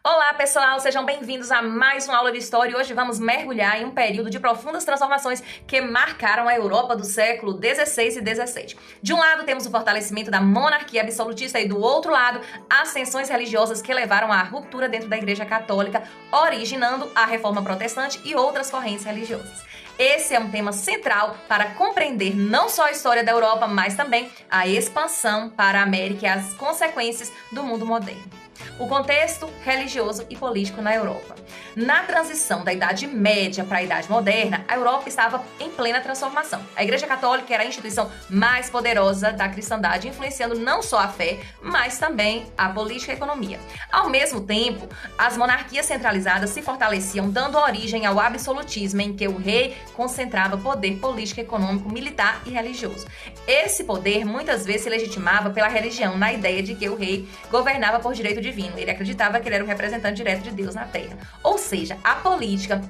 Olá pessoal, sejam bem-vindos a mais uma aula de História e hoje vamos mergulhar em um período de profundas transformações que marcaram a Europa do século XVI e XVII. De um lado temos o fortalecimento da monarquia absolutista e do outro lado as tensões religiosas que levaram à ruptura dentro da Igreja Católica, originando a Reforma Protestante e outras correntes religiosas. Esse é um tema central para compreender não só a história da Europa, mas também a expansão para a América e as consequências do mundo moderno. O contexto religioso e político na Europa. Na transição da Idade Média para a Idade Moderna, a Europa estava em plena transformação. A Igreja Católica era a instituição mais poderosa da cristandade, influenciando não só a fé, mas também a política e a economia. Ao mesmo tempo, as monarquias centralizadas se fortaleciam, dando origem ao absolutismo, em que o rei concentrava poder político, econômico, militar e religioso. Esse poder muitas vezes se legitimava pela religião, na ideia de que o rei governava por direito divino. Ele acreditava que ele era o representante direto de Deus na Terra. Ou seja, a política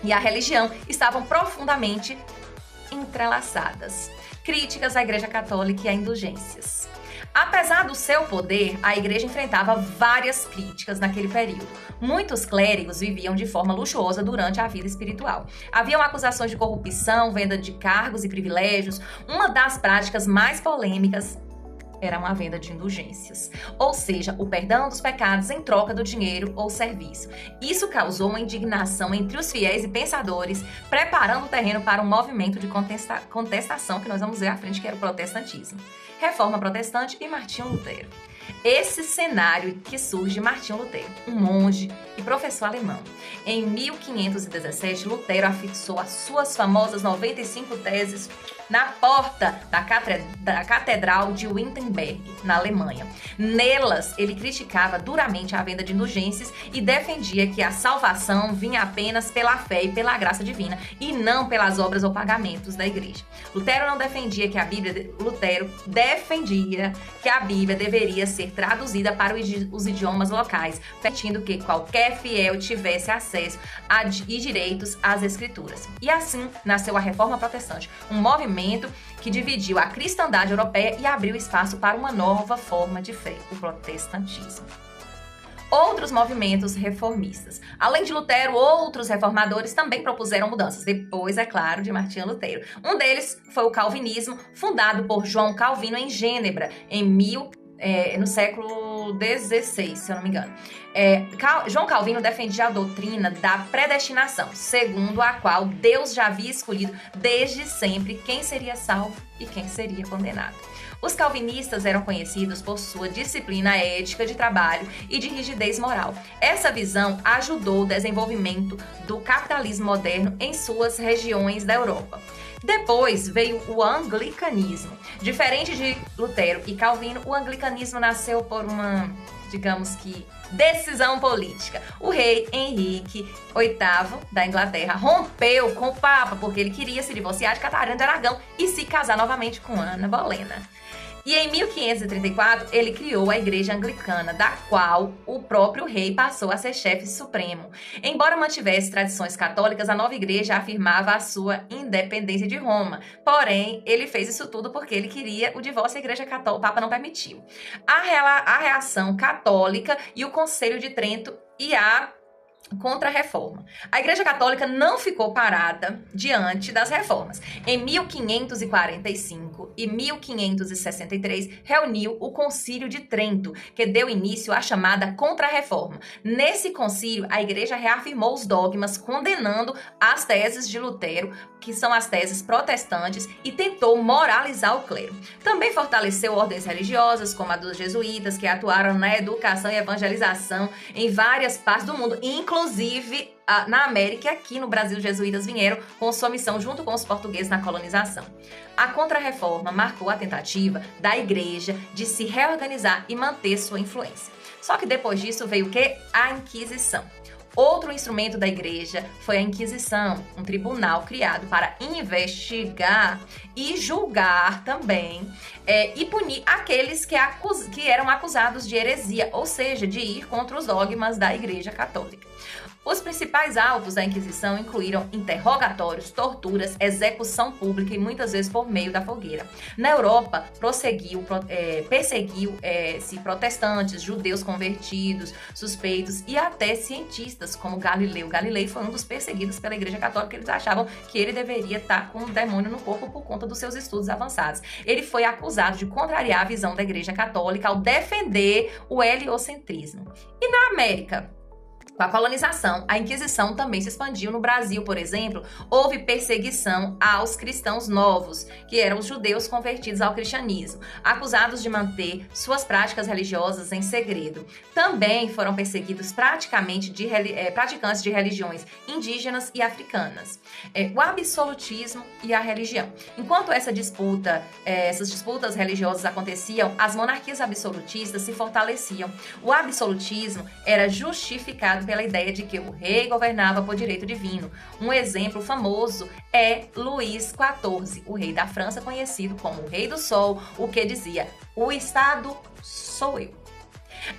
e a religião estavam profundamente entrelaçadas. Críticas à Igreja Católica e a indulgências. Apesar do seu poder, a Igreja enfrentava várias críticas naquele período. Muitos clérigos viviam de forma luxuosa durante a vida espiritual. Haviam acusações de corrupção, venda de cargos e privilégios. Uma das práticas mais polêmicas era uma venda de indulgências, ou seja, o perdão dos pecados em troca do dinheiro ou serviço. Isso causou uma indignação entre os fiéis e pensadores, preparando o terreno para um movimento de contestação que nós vamos ver à frente, que era o protestantismo. Reforma Protestante e Martinho Lutero. Esse cenário que surge Martinho Lutero, um monge e professor alemão. Em 1517, Lutero afixou as suas famosas 95 teses na porta da Catedral de Wittenberg, na Alemanha. Nelas, ele criticava duramente a venda de indulgências e defendia que a salvação vinha apenas pela fé e pela graça divina, e não pelas obras ou pagamentos da igreja. Lutero defendia que a Bíblia deveria ser traduzida para os idiomas locais, permitindo que qualquer fiel tivesse acesso e direitos às escrituras. E assim nasceu a Reforma Protestante, um movimento que dividiu a cristandade europeia e abriu espaço para uma nova forma de fé, o protestantismo. Outros movimentos reformistas. Além de Lutero, outros reformadores também propuseram mudanças, depois, é claro, de Martinho Lutero. Um deles foi o calvinismo, fundado por João Calvino em Gênebra, no século XVI, se eu não me engano. João Calvino defendia a doutrina da predestinação, segundo a qual Deus já havia escolhido desde sempre quem seria salvo e quem seria condenado. Os calvinistas eram conhecidos por sua disciplina ética de trabalho e de rigidez moral. Essa visão ajudou o desenvolvimento do capitalismo moderno em suas regiões da Europa. Depois veio o anglicanismo. Diferente de Lutero e Calvino, o anglicanismo nasceu por uma, digamos que, decisão política. O rei Henrique VIII da Inglaterra rompeu com o Papa porque ele queria se divorciar de Catarina de Aragão e se casar novamente com Ana Bolena. E em 1534, ele criou a Igreja Anglicana, da qual o próprio rei passou a ser chefe supremo. Embora mantivesse tradições católicas, a nova igreja afirmava a sua independência de Roma. Porém, ele fez isso tudo porque ele queria o divórcio e a Igreja Católica, o Papa não permitiu. A reação católica e o Conselho de Trento e a Contra-Reforma. A Igreja Católica não ficou parada diante das reformas. Em 1545 e 1563, reuniu o Concílio de Trento, que deu início à chamada Contra-Reforma. Nesse concílio, a Igreja reafirmou os dogmas, condenando as teses de Lutero, que são as teses protestantes, e tentou moralizar o clero. Também fortaleceu ordens religiosas, como a dos jesuítas, que atuaram na educação e evangelização em várias partes do mundo, inclusive na América e aqui no Brasil. Os jesuítas vieram com sua missão junto com os portugueses na colonização. A Contra-Reforma marcou a tentativa da Igreja de se reorganizar e manter sua influência. Só que depois disso veio o quê? A Inquisição. Outro instrumento da Igreja foi a Inquisição, um tribunal criado para investigar e julgar também e punir aqueles que eram acusados de heresia, ou seja, de ir contra os dogmas da Igreja Católica. Os principais alvos da Inquisição incluíram interrogatórios, torturas, execução pública e muitas vezes por meio da fogueira. Na Europa, perseguiu-se protestantes, judeus convertidos, suspeitos e até cientistas, como Galileu. Galilei foi um dos perseguidos pela Igreja Católica. Eles achavam que ele deveria estar com um demônio no corpo por conta dos seus estudos avançados. Ele foi acusado de contrariar a visão da Igreja Católica ao defender o heliocentrismo. E na América? Com a colonização, a Inquisição também se expandiu. No Brasil, por exemplo, houve perseguição aos cristãos novos, que eram os judeus convertidos ao cristianismo, acusados de manter suas práticas religiosas em segredo. Também foram perseguidos praticantes de religiões indígenas e africanas. O absolutismo e a religião. Enquanto essas disputas religiosas aconteciam, as monarquias absolutistas se fortaleciam. O absolutismo era justificado pela ideia de que o rei governava por direito divino. Um exemplo famoso é Luís XIV, o rei da França, conhecido como o Rei do Sol, o que dizia: o Estado sou eu.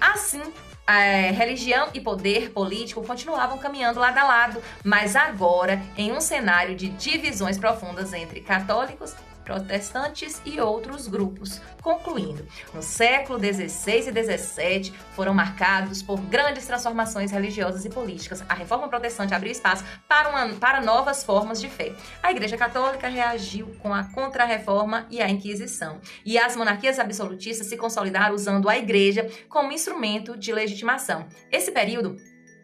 Assim, religião e poder político continuavam caminhando lado a lado, mas agora em um cenário de divisões profundas entre católicos, protestantes e outros grupos. Concluindo, no século XVI e XVII foram marcados por grandes transformações religiosas e políticas. A Reforma Protestante abriu espaço para novas formas de fé. A Igreja Católica reagiu com a Contra-Reforma e a Inquisição. E as monarquias absolutistas se consolidaram usando a Igreja como instrumento de legitimação. Esse período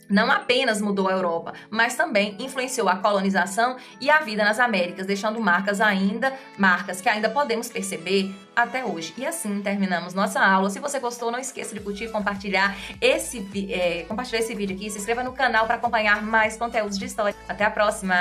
não apenas mudou a Europa, mas também influenciou a colonização e a vida nas Américas, deixando marcas que ainda podemos perceber até hoje. E assim terminamos nossa aula. Se você gostou, não esqueça de curtir e compartilhar esse vídeo aqui. Se inscreva no canal para acompanhar mais conteúdos de história. Até a próxima!